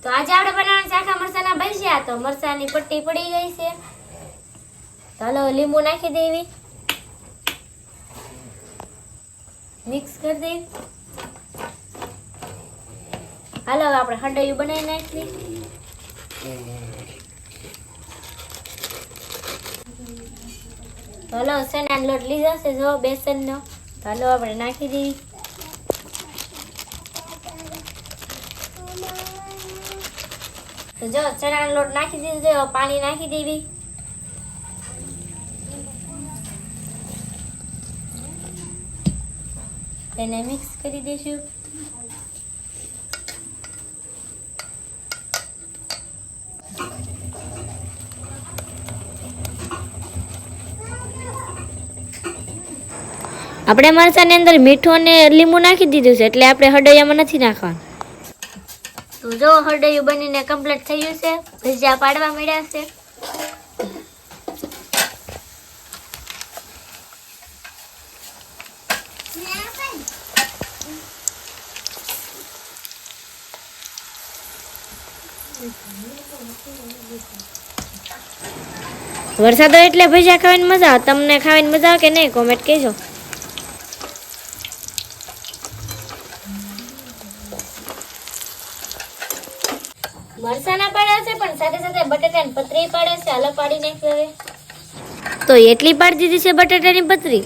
તો આજે આપણે બનાવવાના ચાખા મરચાના ભજીયા. તો મરચાની પટ્ટી પડી ગઈ છે, તો હાલો લીંબુ નાખી દેવી, મિક્સ કરી દેવી. હાલો હવે આપણે હંડાયું બનાવી નાખવી. તો હાલો ચણાનો લોટ લીધો છે જો બેસનનો, તો હાલો આપણે નાખી દેવી. તો જો ચણાનો લોટ નાખી દીધો છે, પાણી નાખી દેવી. તેને મિક્સ કરી દઈશું. આપણે મરચાની અંદર મીઠું અને લીંબુ નાખી દીધું છે, એટલે આપણે હળદરિયામાં નથી નાખવાનું. તો જો હળદરિયું બનીને કમ્પ્લીટ થઈ ગયું છે, ભજીયા પાડવા મળ્યા છે. વરસાદ હોય એટલે ભજીયા ખાવાની મજા આવે. તમને ખાવાની મજા આવે કે નહીં, કોમેન્ટ કહેજો. મરચાના પાડ્યા છે, પણ સાથે સાથે બટાટાની પતરી પાડે છે. હાલો પાડી નાખી હવે. તો એટલી પાડી દીધી છે બટાટાની પતરી.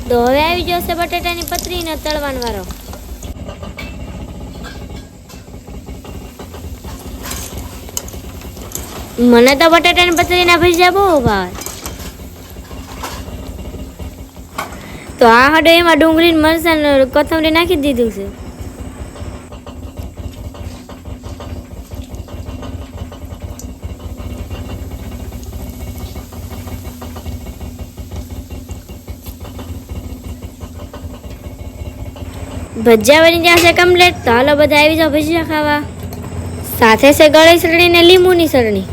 તો હવે આવી જશે બટાટાની પતરી ને તળવાનો વારો. મને તો બટાટાની પતરીના ભજીયા બહુ ભાવે. તો આ હડે એમાં ડુંગળી મરચાં કોથમરી નાખી દીધું છે. ભજીયા બની જશે કમ્પ્લીટ. તો હાલો બધા આવી જાઓ ભજીયા ખાવા. સાથે છે ગળી ચટણી ને લીંબુની ચટણી.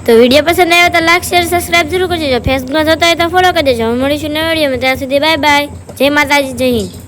તો વિડીયો પસંદ આવ્યો તો લાઈક શેર સબસ્ક્રાઇબ જરૂર કરજો. ફેસબુકમાં જોતા હોય તો ફોલો કરી દેજો. મળીશું નવા વિડીયોમાં, ત્યાં સુધી બાય બાય. જય માતાજી, જય હિન્દ.